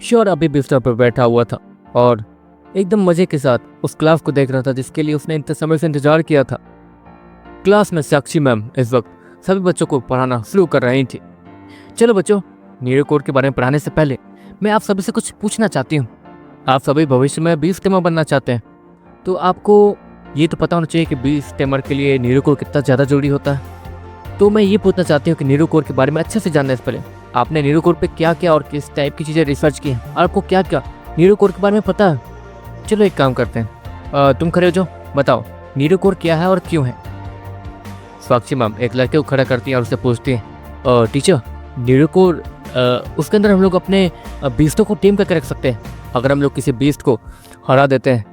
Sure अभी बिस्तर पर बैठा हुआ था और एकदम मजे के साथ उस क्लास को देख रहा था जिसके लिए उसने इतने समय से इंतजार किया था। क्लास में साक्षी मैम इस वक्त सभी बच्चों को पढ़ाना शुरू कर रही थी। चलो बच्चों, नीरो कोड के बारे में पढ़ाने से पहले मैं आप सभी से कुछ पूछना चाहती हूँ। आप सभी भविष्य में 20 टेमर बनना चाहते हैं, तो आपको ये तो पता होना चाहिए कि 20 टेमर के लिए नीरो कोड कितना ज़्यादा जरूरी होता है। तो मैं ये पूछना चाहती हूँ कि नीरो कोड के बारे में अच्छे से जानने से पहले आपने नीरो कोड पे क्या क्या और किस टाइप की चीज़ें रिसर्च की हैं और आपको क्या क्या नीरो कोड के बारे में पता है। चलो एक काम करते हैं, तुम खड़े हो जाओ, बताओ नीरो कोड क्या है और क्यों है। साक्षी मैम एक लड़के को खड़ा करती है और उससे पूछती है, टीचर नीरो कोड उसके अंदर हम लोग अपने बीस्टों को टीम करके रख सकते हैं। अगर हम लोग किसी बीस्ट को हरा देते हैं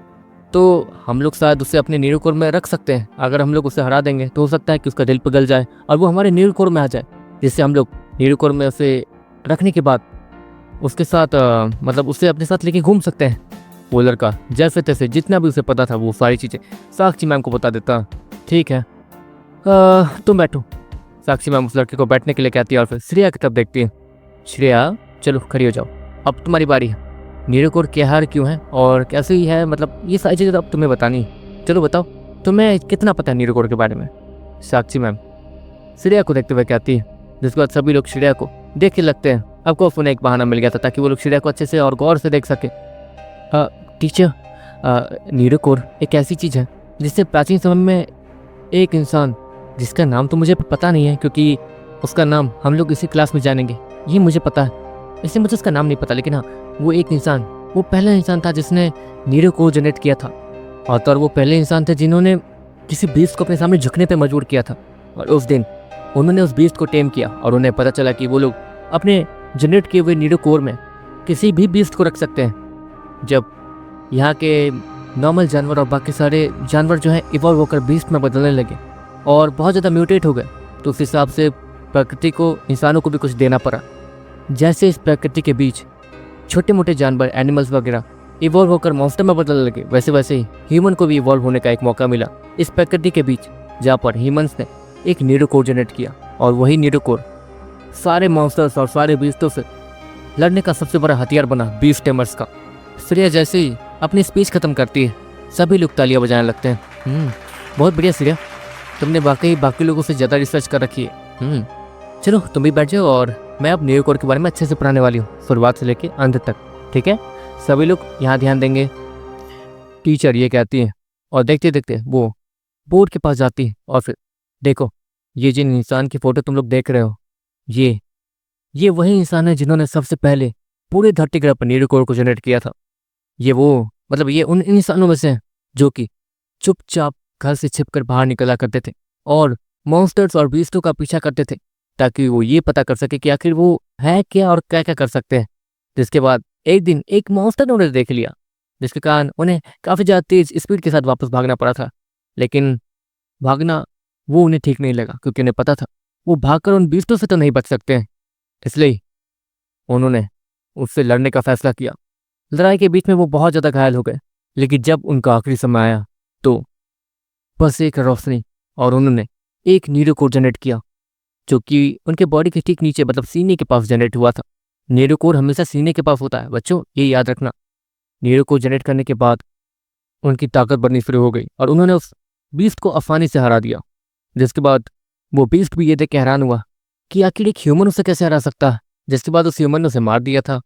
तो हम लोग शायद उसे अपने नीरो कोर में रख सकते हैं। अगर हम लोग उसे हरा देंगे तो हो सकता है कि उसका दिल पिघल जाए और वो हमारे नीरो कोर में आ जाए, जिससे हम लोग नीरो कोर में उसे रखने के बाद उसके साथ मतलब उसे अपने साथ लेके घूम सकते हैं। वो लड़का जैसे तैसे जितना भी उसे पता था वो सारी चीज़ें साक्षी मैम को बता देता। ठीक है, तुम बैठो। साक्षी मैम उस लड़के को बैठने के लिए कहती है और फिर श्रेया की तरफ देखती है। श्रेया चलो खड़ी हो जाओ, अब तुम्हारी बारी है। नीरो कोड क्या है, क्यों है और कैसे ही है, मतलब ये सारी चीज़ें अब तुम्हें बतानी है। चलो बताओ तुम्हें कितना पता है नीरो कोड के बारे में। साक्षी मैम श्रेया को देखते हुए कहती है, जिसके बाद सभी लोग श्रेया को देख के लगते हैं। अब को उन्हें एक बहाना मिल गया था ताकि वो लोग श्रेया को अच्छे से और गौर से देख सके। टीचर, नीरो कोड एक ऐसी चीज़ है जिससे प्राचीन समय में एक इंसान, जिसका नाम तो मुझे पता नहीं है क्योंकि उसका नाम हम लोग इसी क्लास में जानेंगे, ये मुझे पता है, इसलिए मुझे उसका नाम नहीं पता। लेकिन हाँ, वो एक इंसान, वो पहला इंसान था जिसने नीरो कोड जनरेट किया था और वो पहले इंसान थे जिन्होंने किसी बीस्ट को अपने सामने झुकने पे मजबूर किया था। और उस दिन उन्होंने उस बीस्ट को टेम किया और उन्हें पता चला कि वो लोग अपने जनरेट किए हुए नीरो कोर में किसी भी बीस्ट को रख सकते हैं। जब यहाँ के नॉर्मल जानवर और बाकी सारे जानवर जो हैं इवॉल्व होकर बीस्ट में बदलने लगे और बहुत ज़्यादा म्यूटेट हो गए, तो उस हिसाब से प्रकृति को, इंसानों को भी कुछ देना पड़ा। जैसे इस प्रकृति के बीच छोटे मोटे जानवर, एनिमल्स वगैरह इवॉल्व होकर मॉन्स्टर में बदलने लगे, वैसे वैसे ही ह्यूमन को भी इवॉल्व होने का एक मौका मिला इस प्रकृति के बीच, जहाँ पर ह्यूमंस ने एक नीरो कोर जनरेट किया और वही नीरो कोर सारे मॉन्स्टर्स और सारे बीस्टों से लड़ने का सबसे बड़ा हथियार बना बीस्ट टेमर्स का। श्रेया जैसे ही अपनी स्पीच खत्म करती है, सभी लोग तालियां बजाने लगते हैं। बहुत बढ़िया श्रेया, तुमने वाकई बाकी लोगों से ज़्यादा रिसर्च कर रखी है। चलो तुम भी बैठ जाओ और मैं अब नीरो कोड के बारे में अच्छे से पढ़ाने वाली हूँ, शुरुआत से लेके अंत तक। ठीक है, सभी लोग यहाँ ध्यान देंगे। टीचर ये कहती है और देखते देखते वो बोर्ड के पास जाती है और फिर देखो, ये जिन इंसान की फोटो तुम लोग देख रहे हो, ये वही इंसान है जिन्होंने सबसे पहले पूरे धरती ग्रह पर नीरो कोड को जनरेट किया था। ये उन इंसानों में से हैं जो कि चुपचाप घर से छिपकर बाहर निकला करते थे और मॉन्स्टर्स और बीस्टों का पीछा करते थे ताकि वो ये पता कर सके कि आखिर वो है क्या और क्या क्या कर सकते हैं। जिसके बाद एक दिन एक मॉन्स्टर ने उन्हें देख लिया, जिसके कारण उन्हें काफ़ी ज़्यादा तेज स्पीड के साथ वापस भागना पड़ा था। लेकिन भागना वो उन्हें ठीक नहीं लगा क्योंकि उन्हें पता था वो भागकर उन बीस्टों से तो नहीं बच सकते हैं। इसलिए उन्होंने उससे लड़ने का फैसला किया। लड़ाई के बीच में वो बहुत ज़्यादा घायल हो गए, लेकिन जब उनका आखिरी समय आया तो बस एक रोशनी और उन्होंने एक नीरो कोड जनरेट किया जो कि उनके बॉडी के ठीक नीचे, मतलब सीने के पास जनरेट हुआ था। नीरो कोड हमेशा सीने के पास होता है बच्चों, ये याद रखना। नीरो कोड जनरेट करने के बाद उनकी ताकत बढ़नी शुरू हो गई और उन्होंने उस बीस्ट को आसानी से हरा दिया। जिसके बाद वो बीस्ट भी ये देख के हैरान हुआ कि आखिर एक ह्यूमन उसे कैसे हरा सकता है। जिसके बाद उस ह्यूमन ने उसे मार दिया था।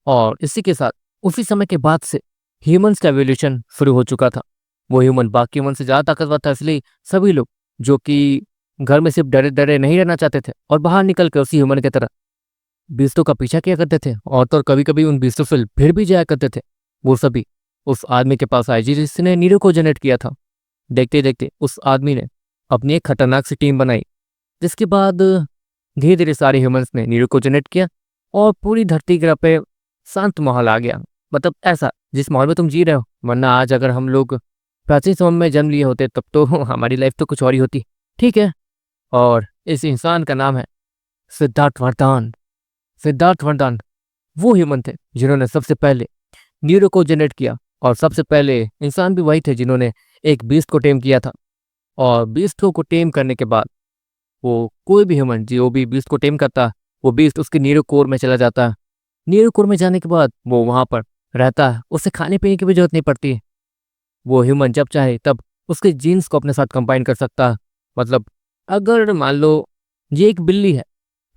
और इसी के साथ उसी समय के बाद से ह्यूमन्स का एवोल्यूशन शुरू हो चुका था। वो ह्यूमन बाकी ह्यूमन से ज़्यादा ताकतवर था, इसलिए सभी लोग जो कि घर में सिर्फ डरे डरे नहीं रहना चाहते थे और बाहर निकल कर उसी ह्यूमन की तरह बीस्टों का पीछा किया करते थे और तो कभी कभी उन बीस्टों से भिड़ भी जाया करते थे, वो सभी उस आदमी के पास आए जिसने नीरो को जनरेट किया था। देखते देखते उस आदमी ने अपनी एक खतरनाक सी टीम बनाई, जिसके बाद धीरे धीरे सारे ह्यूमंस ने नीरो को जनरेट किया और पूरी धरती ग्रह पे शांत माहौल आ गया। मतलब ऐसा जिस माहौल में तुम जी रहे हो, वरना आज अगर हम लोग प्राचीन समय में जन्म लिए होते तब तो हमारी लाइफ तो कुछ और ही होती। ठीक है, और इस इंसान का नाम है सिद्धार्थ वरदान। सिद्धार्थ वरदान वो ह्यूमन थे जिन्होंने सबसे पहले नीरो को जनरेट किया और सबसे पहले इंसान भी वही थे जिन्होंने एक बीस्ट को टेम किया था। और बीस्ट को टेम करने के बाद वो कोई भी ह्यूमन जो भी बीस्ट को टेम करता, वो बीस्ट उसके नीरो कोर में चला जाता न्यूरोकोर में जाने के बाद वो वहाँ पर रहता है, उसे खाने पीने की भी जरूरत नहीं पड़ती है। वो ह्यूमन जब चाहे तब उसके जीन्स को अपने साथ कंबाइन कर सकता है। मतलब अगर मान लो ये एक बिल्ली है,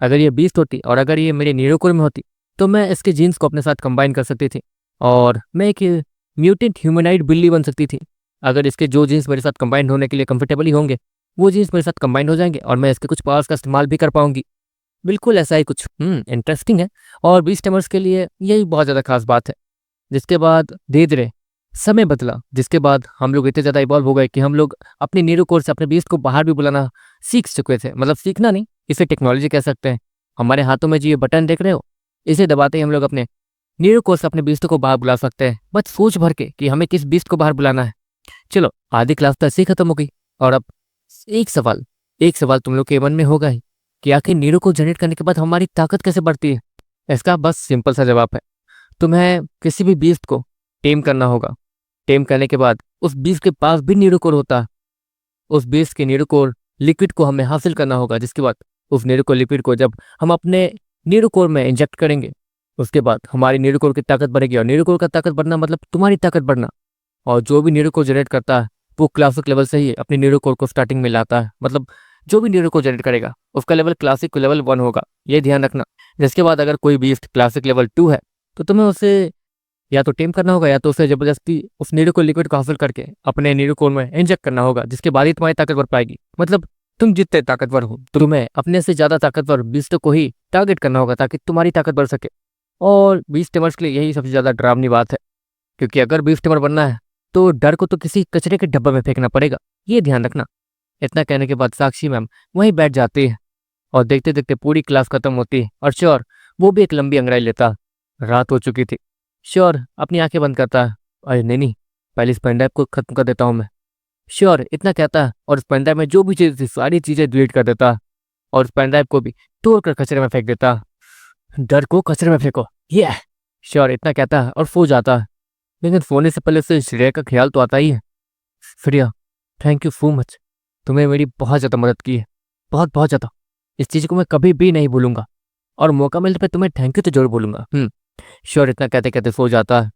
अगर ये बीस्ट होती और अगर ये मेरे न्यूरोकोर में होती तो मैं इसके जीन्स को अपने साथ कंबाइन कर सकती थी और मैं एक म्यूटेंट ह्यूमनाइड बिल्ली बन सकती थी। अगर इसके जो जीन्स मेरे साथ कंबाइन होने के लिए कंफर्टेबल ही होंगे, वो जीन्स मेरे साथ कंबाइन हो जाएंगे और मैं इसके कुछ पावर्स का इस्तेमाल भी कर पाऊंगी। बिल्कुल ऐसा ही कुछ इंटरेस्टिंग है। और बीस्ट टेमर्स के लिए यही बहुत ज़्यादा खास बात है। जिसके बाद धीरे धीरे समय बदला, जिसके बाद हम लोग इतने ज़्यादा इवॉल्व हो गए कि हम लोग अपने न्यूरोकोर से अपने बीस्ट को बाहर भी बुलाना सीख चुके थे। मतलब सीखना नहीं, इसे टेक्नोलॉजी कह सकते हैं। हमारे हाथों में जो ये बटन देख रहे हो, इसे दबाते ही हम लोग अपने न्यूरोकोर से अपने बीस्ट को बाहर बुला सकते हैं, बस सोच भर के कि हमें किस बीस्ट को बाहर बुलाना है। चलो, आधी क्लास तो ऐसे ही खत्म हो गई और अब एक सवाल तुम लोग के मन में होगा ही कि आखिर न्यूरोकोर जनरेट करने के बाद हमारी ताकत कैसे बढ़ती है। इसका बस सिंपल सा जवाब है, तुम्हें किसी भी बीस्ट को टेम करना होगा। टेम करने के बाद उस बीस्ट के पास भी न्यूरोकोर होता है। उस बीस्ट के न्यूरोकोर लिक्विड को हमें हासिल करना होगा, जिसके बाद उस न्यूरोकोर लिक्विड को जब हम अपने न्यूरोकोर में इंजेक्ट करेंगे, उसके बाद हमारी न्यूरोकोर की ताकत बढ़ेगी। और न्यूरोकोर का ताकत बढ़ना मतलब तुम्हारी ताकत बढ़ना। और जो भी न्यूरोकोर जनरेट करता है वो क्लासिक लेवल से ही अपने न्यूरोकोर को स्टार्टिंग में लाता है। मतलब जो भी न्यूरोकोर जनरेट करेगा उसका लेवल क्लासिक लेवल 1 होगा, ये ध्यान रखना। जिसके बाद अगर कोई बीस्ट क्लासिक लेवल 2 है तो तुम्हें उसे या तो टेम करना होगा या तो उसे जबरदस्ती उस न्यूरोकोर लिक्विड को हासिल करके अपने न्यूरोकोर में इंजेक्ट करना होगा, जिसके बाद ही तुम्हारी ताकत बढ़ पाएगी। मतलब तुम जितने ताकतवर हो तो तुम्हें अपने से ज़्यादा ताकतवर बीस्ट को ही टारगेट करना होगा ताकि तुम्हारी ताकत बढ़ सके। और बीस्ट टेमर्स के लिए यही सबसे ज़्यादा डरावनी बात है, क्योंकि अगर बीस्ट टेमर बनना है तो डर को तो किसी कचरे के डब्बे में फेंकना पड़ेगा, ये ध्यान रखना। इतना कहने के बाद साक्षी मैम वहीं बैठ जाती है और देखते देखते पूरी क्लास खत्म होती है और श्योर वो भी एक लंबी अंगड़ाई लेता। रात हो चुकी थी। श्योर अपनी आंखें बंद करता है। अरे नहीं, पहले इस पेन ड्राइव को खत्म कर देता हूँ मैं। श्योर इतना कहता है और इस पेन ड्राइव में जो भी चीज़ थी सारी चीज़ें डिलीट कर देता है और उस पेन ड्राइव को भी तोड़कर कचरे में फेंक देता। डर को कचरे में फेंको, ये श्योर इतना कहता है और सो जाता है। लेकिन सोने से पहले से श्रेया का ख्याल तो आता ही है। Shreya, thank you so much, तुम्हें मेरी बहुत ज़्यादा मदद की है, बहुत बहुत ज़्यादा। इस चीज़ को मैं कभी भी नहीं भूलूंगा और मौका मिलने पर तुम्हें थैंक यू तो जरूर बोलूंगा। श्योर इतना कहते कहते सो जाता है।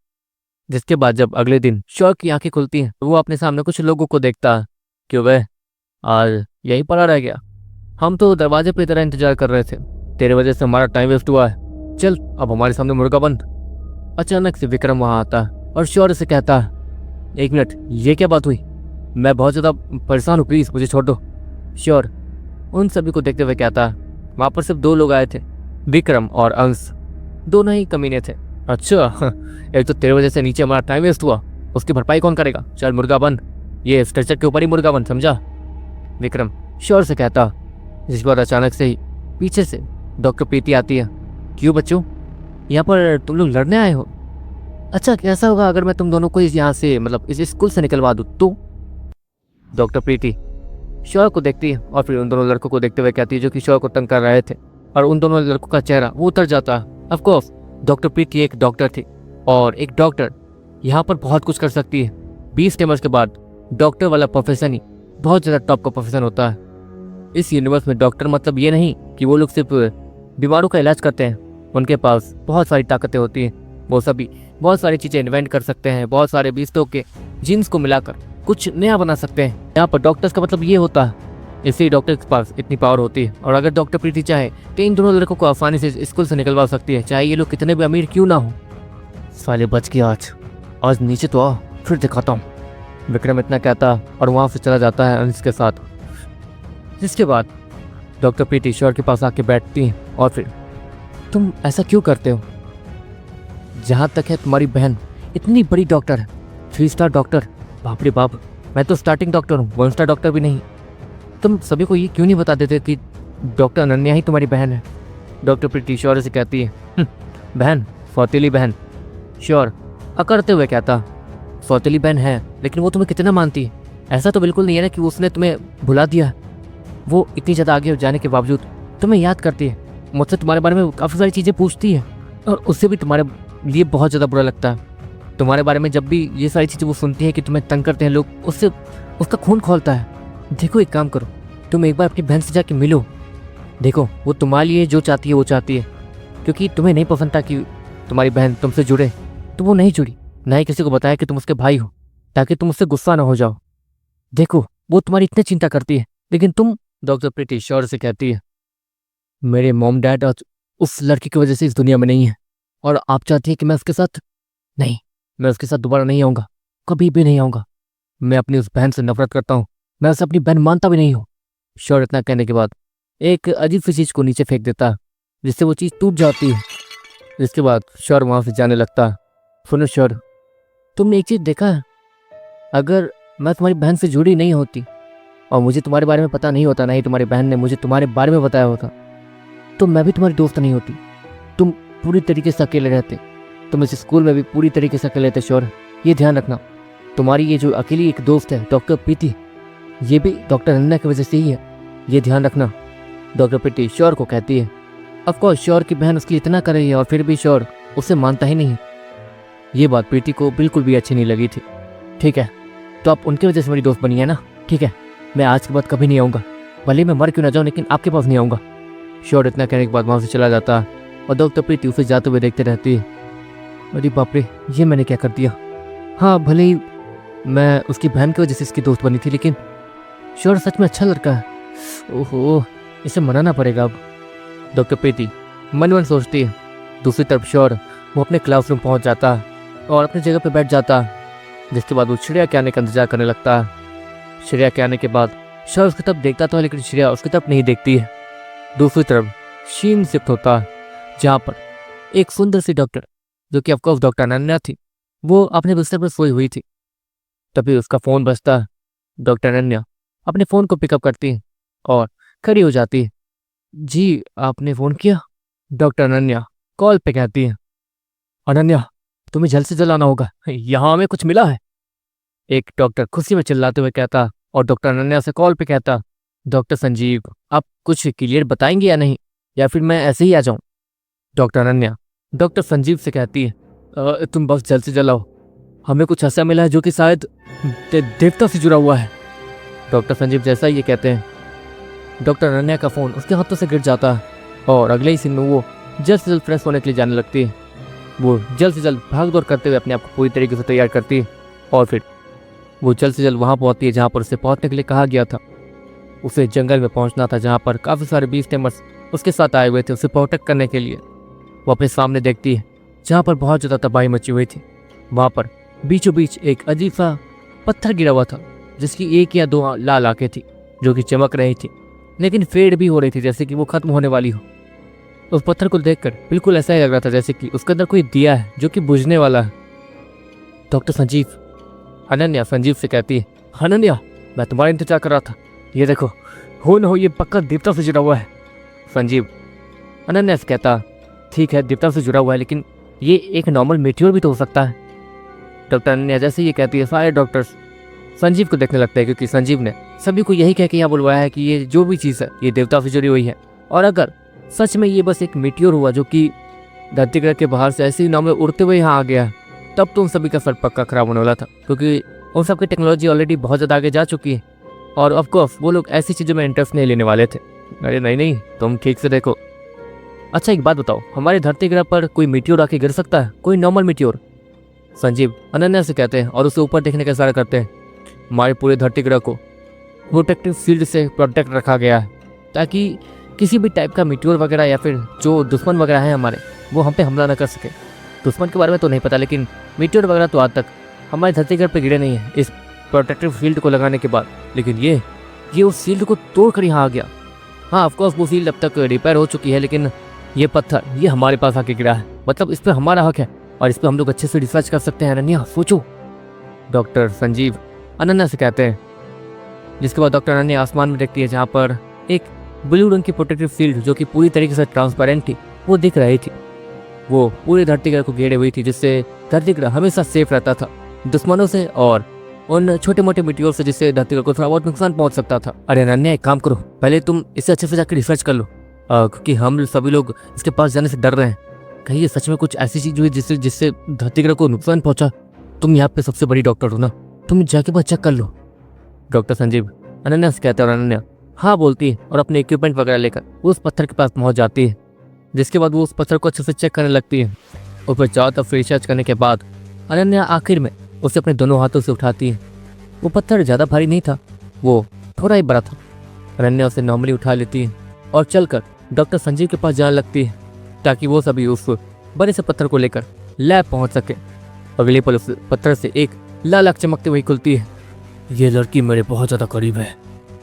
जिसके बाद जब अगले दिन श्योर की आंखें खुलती हैं तो वो अपने सामने कुछ लोगों को देखता है। क्यों वह आज यहीं पड़ा रह गया? हम तो दरवाजे पर तरह इंतजार कर रहे थे, तेरे वजह से हमारा टाइम वेस्ट हुआ है। चल अब हमारे सामने मुर्गा बंद। अचानक से विक्रम वहाँ आता है और श्योर से कहता है, 1 मिनट, ये क्या बात हुई? मैं बहुत ज़्यादा परेशान हूँ, प्लीज़ मुझे छोड़ दो। श्योर उन सभी को देखते हुए कहता है, वहाँ पर सिर्फ 2 लोग आए थे, विक्रम और अंश, दोनों ही कमीने थे। अच्छा, एक तो तेरे वजह से नीचे हमारा टाइम वेस्ट हुआ, उसकी भरपाई कौन करेगा? चल मुर्गा बन, ये स्ट्रेचर के ऊपर ही मुर्गा बन, समझा? विक्रम श्योर से कहता। जिस बार अचानक से ही पीछे से डॉक्टर प्रीति आती है। क्यों बच्चों, यहाँ पर तुम लोग लड़ने आए हो? अच्छा, कैसा होगा अगर मैं तुम दोनों को यहाँ से मतलब इस स्कूल से निकलवा दूँ तो? डॉक्टर प्रीति श्योर को देखती है और फिर उन दोनों लड़कों को देखते हुए कहती है जो कि श्योर को तंग कर रहे थे, और उन दोनों लड़कों का चेहरा वो उतर जाता है। ऑफ कोर्स डॉक्टर प्रीति एक डॉक्टर थी और एक डॉक्टर यहाँ पर बहुत कुछ कर सकती है। 20 टेमर्स के बाद डॉक्टर वाला प्रोफेशन ही बहुत ज़्यादा टॉप का प्रोफेशन होता है। इस यूनिवर्स में डॉक्टर मतलब ये नहीं कि वो लोग सिर्फ बीमारों का इलाज करते हैं, उनके पास बहुत सारी ताकतें होती हैं। वो सभी बहुत सारी चीज़ें इन्वेंट कर सकते हैं, बहुत सारे बीस्तों के जीन्स को मिलाकर कुछ नया बना सकते हैं। यहाँ पर डॉक्टर्स का मतलब ये होता है, इसलिए डॉक्टर के पास इतनी पावर होती है। और अगर डॉक्टर प्रीति चाहे तो इन दोनों लड़कों को आसानी से स्कूल से निकलवा सकती है, चाहे ये लोग कितने भी अमीर क्यों ना हो। साले बच गया आज नीचे तो आ, फिर दिखाता हूँ। विक्रम इतना कहता और वहाँ से चला जाता है अंश के साथ। जिसके बाद डॉक्टर प्रीति ईश्वर के पास आके बैठती हैं और फिर, तुम ऐसा क्यों करते हो? जहाँ तक है तुम्हारी बहन इतनी बड़ी डॉक्टर है, 3 स्टार डॉक्टर, बाप रे बाप, मैं तो स्टार्टिंग डॉक्टर हूँ, 1 स्टार डॉक्टर भी नहीं। तुम सभी को ये क्यों नहीं बता देते कि डॉक्टर अनन्या ही तुम्हारी बहन है? डॉक्टर प्रीति श्योर से कहती है, बहन, सौतेली बहन। श्योर अकड़ते हुए कहता, सौतेली बहन है, लेकिन वो तुम्हें कितना मानती है? ऐसा तो बिल्कुल नहीं है ना कि उसने तुम्हें भुला दिया। वो इतनी ज़्यादा आगे जाने के बावजूद तुम्हें याद करती है, मुझसे तुम्हारे बारे में काफ़ी सारी चीज़ें पूछती है, और उससे भी तुम्हारे लिए बहुत ज़्यादा बुरा लगता है। तुम्हारे बारे में जब भी ये सारी चीज़ें वो सुनती है कि तुम्हें तंग करते हैं लोग, उससे उसका खून खौलता है। देखो एक काम करो, तुम एक बार अपनी बहन से जाके मिलो। देखो वो तुम्हारे लिए जो चाहती है वो चाहती है, क्योंकि तुम्हें नहीं पसंद था कि तुम्हारी बहन तुमसे जुड़े, तो वो नहीं जुड़ी। ना ही किसी को बताया कि तुम उसके भाई हो, ताकि तुम उससे गुस्सा ना हो जाओ। देखो, वो तुम्हारी इतनी चिंता करती है, लेकिन तुम। डॉक्टर प्रीति श्योर से कहती है, मेरे मॉम डैड आज उस लड़की की वजह से इस दुनिया में नहीं है, और आप चाहती है कि मैं उसके साथ। नहीं, मैं उसके साथ दोबारा नहीं आऊंगा, कभी भी नहीं आऊंगा। मैं अपनी उस बहन से नफरत करता हूँ, मैं उसे अपनी बहन मानता भी नहीं हूँ। श्योर इतना कहने के बाद एक अजीब सी चीज को नीचे फेंक देता है, जिससे वो चीज टूट जाती है। जिसके बाद श्योर वहां से जाने लगता है। सुनो श्योर, तुमने एक चीज देखा है, अगर मैं तुम्हारी बहन से जुड़ी नहीं होती और मुझे तुम्हारे बारे में पता नहीं होता, ना ही तुम्हारी बहन ने मुझे तुम्हारे बारे में बताया होता, तो मैं भी तुम्हारी दोस्त नहीं होती। तुम पूरी तरीके से अकेले रहते, तुम इस स्कूल में भी पूरी तरीके से अकेले थे। श्योर, ये ध्यान रखना, तुम्हारी ये जो अकेली एक दोस्त है डॉक्टर प्रीति, ये भी डॉक्टर अनन्या की वजह से ही है, ये ध्यान रखना। डॉक्टर प्रीति श्योर को कहती है। ऑफकोर्स श्योर की बहन उसके लिए इतना कर रही है और फिर भी श्योर उसे मानता ही नहीं। ये बात प्रीति को बिल्कुल भी अच्छी नहीं लगी थी। ठीक है, तो आप उनकी वजह से मेरी दोस्त बनी है ना? ठीक है, मैं आज के बाद कभी नहीं आऊँगा, भले मैं मर क्यों ना जाऊँ, लेकिन आपके पास नहीं आऊँगा। श्योर इतना कहने के बाद वहाँ से चला जाता और डॉक्टर प्रीति उसे जाते हुए देखते रहती है। अरे बाप रे, ये मैंने क्या कर दिया। हाँ, भले ही मैं उसकी बहन की वजह से इसकी दोस्त बनी थी, लेकिन श्योर सच में अच्छा लड़का है। ओहो, इसे मनाना पड़ेगा अब। डॉक्टर प्रीति मन मन सोचती है। दूसरी तरफ श्योर वो अपने क्लासरूम पहुंच जाता और अपनी जगह पर बैठ जाता, जिसके बाद वो श्रेया के आने का इंतजार करने लगता है। श्रेया के आने के बाद श्योर उसकी तरफ देखता तो है, लेकिन श्रेया उसकी तरफ नहीं देखती है। दूसरी तरफ शीन शिफ्ट होता है, जहाँ पर एक सुंदर सी डॉक्टर, जो कि ऑफकोर्स डॉक्टर अनन्या थी, वो अपने बिस्तर पर सोई हुई थी। तभी उसका फोन बजता है। डॉक्टर अनन्या अपने फोन को पिकअप करती है और खड़ी हो जाती है। जी, आपने फोन किया? डॉक्टर अनन्या कॉल पे कहती है। अनन्या, तुम्हें जल्द से जल्द आना होगा, यहाँ हमें कुछ मिला है। एक डॉक्टर खुशी में चिल्लाते हुए कहता और डॉक्टर अनन्या से कॉल पे कहता, डॉक्टर संजीव, आप कुछ क्लियर बताएंगे या नहीं, या फिर मैं ऐसे ही आ जाऊं? डॉक्टर अनन्या डॉक्टर संजीव से कहती है, तुम बस जल्द से जल्द आओ, हमें कुछ ऐसा मिला है जो कि शायद देवता से जुड़ा हुआ है। डॉक्टर संजीव जैसा ही ये कहते हैं, डॉक्टर अनन्या का फ़ोन उसके हाथों से गिर जाता है और अगले ही सीन में वो जल्द से जल्द फ्रेश होने के लिए जाने लगती है। वो जल्द से जल्द भाग दौड़ करते हुए अपने आप को पूरी तरीके से तैयार करती है और फिर वो जल्द से जल्द वहाँ पहुँचती है जहाँ पर उसे पहुँचने के लिए कहा गया था। उसे जंगल में पहुँचना था, जहाँ पर काफ़ी सारे बीफ टेमर्स उसके साथ आए हुए थे उसे प्रोटेक्ट करने के लिए। वो अपने सामने देखती है जहाँ पर बहुत ज़्यादा तबाही मची हुई थी। वहाँ पर बीचों बीच एक अजीब सा पत्थर गिरा हुआ था, जिसकी एक या दो लाल आंखें थी जो कि चमक रही थी, लेकिन फेड भी हो रही थी, जैसे कि वो खत्म होने वाली हो। उस पत्थर को देखकर बिल्कुल ऐसा ही लग रहा था जैसे कि उसके अंदर कोई दिया है जो कि बुझने वाला है। डॉक्टर संजीव, अनन्या संजीव से कहती है, अनन्या, मैं तुम्हारा इंतजार कर रहा था, ये देखो, हो न हो ये पक्का देवता से जुड़ा हुआ है। संजीव अनन्या से कहता, ठीक है, देवता से जुड़ा हुआ है, लेकिन ये एक नॉर्मल मीटियोर भी तो हो सकता है। डॉक्टर अनन्या जैसे ये कहती है, सारे डॉक्टर्स संजीव को देखने लगते हैं, क्योंकि संजीव ने सभी को यही कह के यहाँ बुलवाया है कि ये जो भी चीज़ है ये देवता से जुड़ी हुई है, और अगर सच में ये बस एक मीटियोर हुआ जो कि धरती ग्रह के बाहर से ऐसे ही नॉर्मल उड़ते हुए यहाँ आ गया है, तब तो उन सभी का सर पक्का खराब होने वाला था, क्योंकि उन सबकी टेक्नोलॉजी ऑलरेडी बहुत ज़्यादा आगे जा चुकी है और ऑफकोर्स वो लोग ऐसी चीज़ों में इंटरेस्ट नहीं लेने वाले थे। अरे नहीं नहीं, तुम ठीक से देखो। अच्छा एक बात बताओ, हमारे धरती ग्रह पर कोई मीटियोर आके गिर सकता है, कोई नॉर्मल मीटियोर? संजीव अनन्या से कहते हैं और उसे ऊपर देखने का इशारा करते हैं। हमारे पूरे धरती ग्रह को प्रोटेक्टिव फील्ड से प्रोटेक्ट रखा गया है, ताकि किसी भी टाइप का मीटियोर वगैरह या फिर जो दुश्मन वगैरह हैं हमारे, वो हम पे हमला न कर सके। दुश्मन के बारे में तो नहीं पता, लेकिन मीटियोर वगैरह तो आज तक हमारे धरती ग्रह पर गिरे नहीं है इस प्रोटेक्टिव फील्ड को लगाने के बाद, लेकिन ये उस फील्ड को तोड़ कर यहाँ आ गया। हाँ ऑफकोर्स वो फील्ड अब तक रिपेयर हो चुकी है, लेकिन ये पत्थर ये हमारे पास आके गिरा है, मतलब इस पर हमारा हक है और इस पर हम लोग अच्छे से रिसर्च कर सकते हैं। अनन्या सोचो। डॉक्टर संजीव अनन्या से कहते हैं, जिसके बाद डॉक्टर अनन्या आसमान में देखती है जहाँ पर एक ब्लू रंग की प्रोटेक्टिव फील्ड जो कि पूरी तरीके से ट्रांसपेरेंट थी वो दिख रही थी। वो पूरे धरती ग्रह को घेरे हुई थी, जिससे धरती ग्रह हमेशा सेफ रहता था दुश्मनों से और उन छोटे मोटे मीटियोर से, जिससे धरती ग्रह को थोड़ा बहुत नुकसान पहुंच सकता था। अरे अनन्या एक काम करो, पहले तुम इसे अच्छे से जाकर रिसर्च कर लो, क्योंकि हम सभी लोग इसके पास जाने से डर रहे हैं। कहीं ये सच में कुछ ऐसी चीज हुई जिससे धरती ग्रह को नुकसान पहुंचा। तुम यहाँ पे सबसे बड़ी डॉक्टर हो ना, तुम जाके बस चेक कर लो। डॉक्टर संजीव अनन्या से कहते हैं और अनन्या हाँ बोलती है और अपने इक्विपमेंट वगैरह लेकर वो उस पत्थर के पास पहुंच जाती है, जिसके बाद वो उस पत्थर को अच्छे से चेक करने लगती है। ऊपर चारों तरफ रिसर्च करने के बाद अनन्या आखिर में उसे अपने दोनों हाथों से उठाती है। वो पत्थर ज़्यादा भारी नहीं था, वो थोड़ा ही बड़ा था। अनन्या उसे नॉर्मली उठा लेती है और चलकर डॉक्टर संजीव के पास जाने लगती है ताकि वो सभी उस बड़े से पत्थर को लेकर लैब पहुंच सके। अगले पल उस पत्थर से एक लाल आँख चमकते हुए खुलती है। ये लड़की मेरे बहुत ज़्यादा करीब है,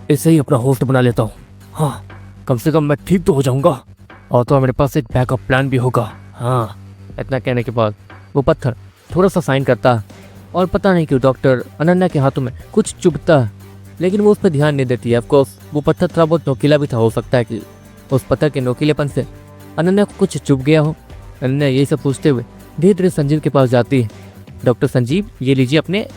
इसे ही अपना होस्ट बना लेता हूँ। हाँ, कम से कम मैं ठीक तो हो जाऊंगा और तो मेरे पास एक बैकअप प्लान भी होगा। हाँ, इतना कहने के बाद वो पत्थर थोड़ा सा साइन करता है और पता नहीं क्यों डॉक्टर अनन्या के हाथों में कुछ चुभता है, लेकिन वो उस पर ध्यान नहीं देती है। ऑफकोर्स वो पत्थर थोड़ा बहुत नोकीला भी था, हो सकता है कि उस पत्थर के नोकीलेपन से अनन्या को कुछ चुभ गया हो। अनन्या यही सब पूछते हुए धीरे धीरे संजीव के पास जाती है। डॉक्टर संजीव, ये लीजिए अपने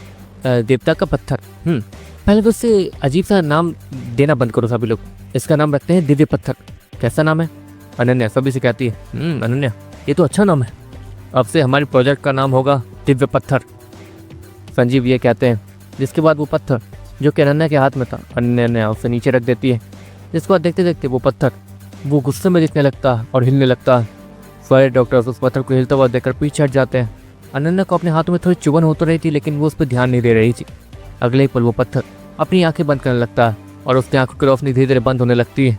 देवता का पत्थर। पहले तो उससे अजीब सा नाम देना बंद करो सभी लोग, इसका नाम रखते हैं दिव्य पत्थर। कैसा नाम है? अनन्या सभी से कहती है। अनन्या, ये तो अच्छा नाम है, अब से हमारे प्रोजेक्ट का नाम होगा दिव्य पत्थर। संजीव ये कहते हैं, जिसके बाद वो पत्थर जो कि अनन्या के हाथ में था, अनन्या उसे नीचे रख देती है। जिसके बाद देखते देखते वो पत्थर वो गुस्से में दिखने लगता है और हिलने लगता है। सारे डॉक्टर्स उस पत्थर को हिलता हुआ देखकर पीछे हट जाते हैं। अनन्या को अपने हाथों में थोड़ी चुभन हो तो रही थी, लेकिन वो उस पर ध्यान नहीं दे रही थी। अगले ही पल वो पत्थर अपनी आंखें बंद करने लगता है और उसकी आंखों की रोशनी धीरे धीरे बंद होने लगती है।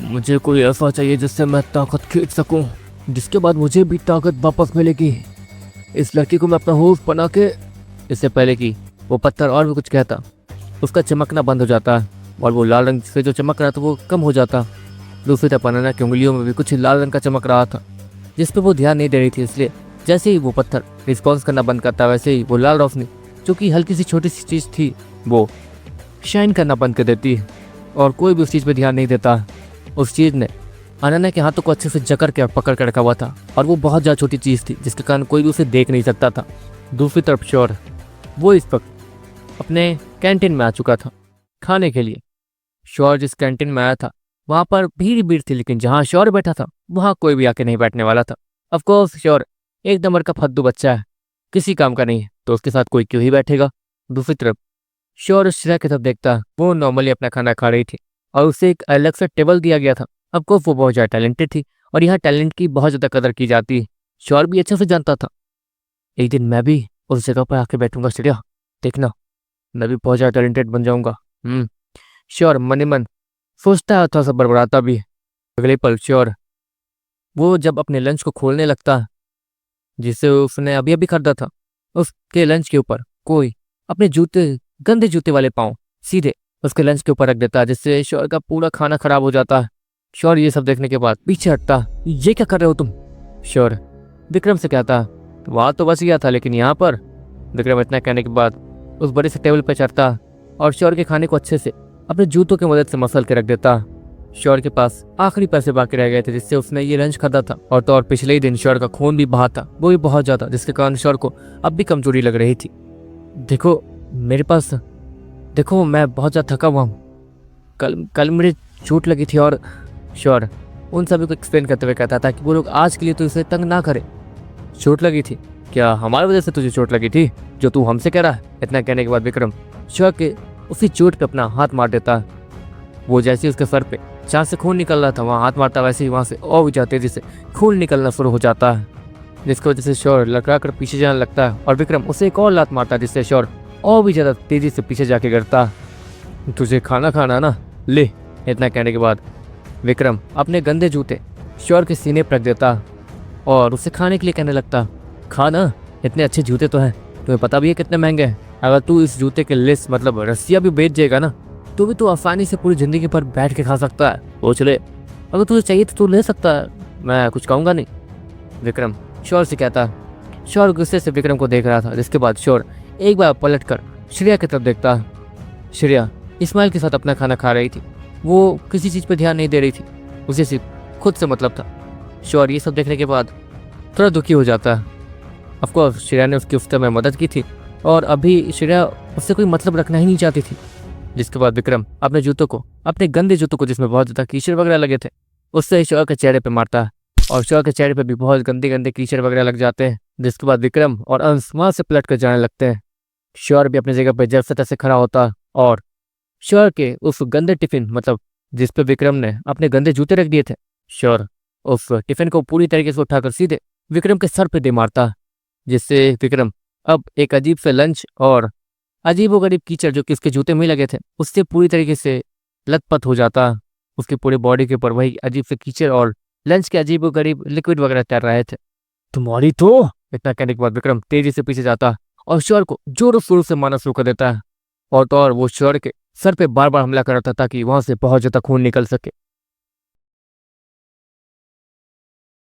मुझे कोई ऐसा चाहिए जिससे मैं ताकत खींच सकूं, जिसके बाद मुझे भी ताकत वापस मिलेगी। इस लड़की को मैं अपना होस्ट बना के। इससे पहले कि वो पत्थर और भी कुछ कहता, उसका चमकना बंद हो जाता है और वो लाल रंग से जो चमक रहा था वो कम हो जाता। दूसरी तरफ अनन्या की उंगलियों में भी कुछ लाल रंग का चमक रहा था, जिस पर वो ध्यान नहीं दे रही थी। इसलिए जैसे ही वो पत्थर रिस्पॉन्स करना बंद करता, वैसे ही वो लाल रोशनी जो कि हल्की सी छोटी सी चीज़ थी वो शाइन करना बंद कर देती है और कोई भी उस चीज़ पर ध्यान नहीं देता। उस चीज़ ने अनन्या के हाथों को अच्छे से जकड़ के पकड़ कर रखा हुआ था और वो बहुत ज़्यादा छोटी चीज़ थी जिसके कारण कोई भी उसे देख नहीं सकता था। दूसरी तरफ शौर्य, वो इस वक्त अपने कैंटीन में आ चुका था खाने के लिए। शौर्य जिस कैंटीन में आया था वहाँ पर भीड़ ही भीड़ थी, लेकिन जहाँ शौर्य बैठा था वहाँ कोई भी आके नहीं बैठने वाला था। ऑफकोर्स शौर्य एक नंबर का फद्दू बच्चा है, किसी काम का नहीं है, तो उसके साथ कोई क्यों ही बैठेगा। दूसरी तरफ शौर्य श्रेया की तरफ देखता, वो नॉर्मली अपना खाना खा रही थी और उसे एक अलग सा टेबल दिया गया था। ऑफकोर्स वो बहुत ज़्यादा टैलेंटेड थी और यहाँ टैलेंट की बहुत ज़्यादा कदर की जाती है। शौर्य भी अच्छे से जानता था, एक दिन मैं भी उस जगह पर आके बैठूंगा श्रेया, देखना मैं भी बहुत ज़्यादा टैलेंटेड बन जाऊंगा। शौर्य मन ही मन सोचता है, थोड़ा सा बड़बड़ाता भी है। अगले पल शौर्य वो जब अपने लंच को खोलने लगता है जिसे उसने अभी अभी खरीदा था, उसके लंच के ऊपर कोई अपने जूते, गंदे जूते वाले पाँव सीधे उसके लंच के ऊपर रख देता है, जिससे शौर्य का पूरा खाना खराब हो जाता है। शौर्य ये सब देखने के बाद पीछे हटता, ये क्या कर रहे हो तुम? शौर्य विक्रम से कहता, वहाँ तो बच गया था लेकिन यहाँ पर। विक्रम इतना कहने के बाद उस बड़े से टेबल पर चढ़ता और शौर्य के खाने को अच्छे से अपने जूतों की मदद से मसल के रख देता। शौर्य के पास आखिरी पैसे बाकी रह गए थे जिससे उसने ये लंच खरीदा था, और तो और पिछले ही दिन शौर्य का खून भी बहा था, वो भी बहुत ज़्यादा, जिसके कारण शौर्य को अब भी कमजोरी लग रही थी। देखो मेरे पास, देखो मैं बहुत ज़्यादा थका हुआ हूँ, कल मेरे चोट लगी थी। और शौर्य उन सभी को एक्सप्लेन करते हुए कहता था कि वो लोग आज के लिए तो इसे तंग ना करे। चोट लगी थी? क्या हमारी वजह से तुझे चोट लगी थी जो तू हमसे कह रहा है? इतना कहने के बाद विक्रम शौर्य के उसी चोट पे अपना हाथ मार देता है। वो जैसे उसके सर पे जहाँ से खून निकल रहा था वहाँ हाथ मारता, वैसे ही वहाँ से और भी ज़्यादा तेजी से खून निकलना शुरू हो जाता है, जिसकी वजह से शौर्य लड़खड़ा कर पीछे जाने लगता है और विक्रम उसे एक और लात मारता है, जिससे शौर्य और भी ज़्यादा तेजी से पीछे जाके गिरता। तुझे खाना खाना ना, ले। इतना कहने के बाद विक्रम अपने गंदे जूते शौर्य के सीने पर रख देता और उसे खाने के लिए कहने लगता, खाना, इतने अच्छे जूते तो हैं, तुम्हें पता भी है कितने महंगे हैं। अगर तू इस जूते के लिस्ट मतलब रस्सियाँ भी बेच जाएगा ना, तो भी तू आसानी से पूरी ज़िंदगी पर बैठ के खा सकता है। सोच ले, अगर तुझे चाहिए तो तू ले सकता है, मैं कुछ कहूँगा नहीं। विक्रम शौर्य से कहता। शौर्य गुस्से से विक्रम को देख रहा था, जिसके बाद शौर्य एक बार पलट कर श्रेया की तरफ देखता। श्रेया इस्माइल के साथ अपना खाना खा रही थी, वो किसी चीज़ पर ध्यान नहीं दे रही थी, उसे सिर्फ खुद से मतलब था। शौर्य ये सब देखने के बाद थोड़ा दुखी हो जाता है। ऑफकोर्स श्रेया ने उसकी उस समय मदद की थी और अभी श्रेया उससे कोई मतलब रखना ही नहीं चाहती थी। जिसके बाद विक्रम अपने जूतों को, अपने गंदे जूतों को जिसमें बहुत ज़्यादा कीचड़ वगैरह लगे थे, उससे शौर्य के चेहरे पे मारता है और शौर्य के चेहरे पे भी बहुत गंदे गंदे कीचड़ वगैरह लग जाते हैं। जिसके बाद विक्रम और अंश वहाँ से पलट कर जाने लगते हैं। शौर्य भी अपनी जगह पर जब से तैसे खड़ा होता और शौर्य के उस गंदे टिफिन मतलब जिस पे विक्रम ने अपने गंदे जूते रख दिए थे, शौर्य उस टिफिन को पूरी तरीके से उठाकर सीधे विक्रम के सर पे दे मारता, जिससे विक्रम अब एक अजीब से लंच और अजीबोगरीब कीचड़ जो कि उसके जूते में ही लगे थे उससे पूरी तरीके से लथपथ हो जाता। उसकी पूरी बॉडी के ऊपर वही अजीब से कीचड़ और लंच के अजीबोगरीब लिक्विड वगैरह तैर रहे थे। तुम्हारी तो, इतना कहने के बाद विक्रम तेजी से पीछे जाता और शोर को जोरों शोरों से मारना शुरू कर देता है। और तो और वो शोर के सर पे बार बार हमला कर रहा था ताकि वहां से बहुत ज्यादा खून निकल सके।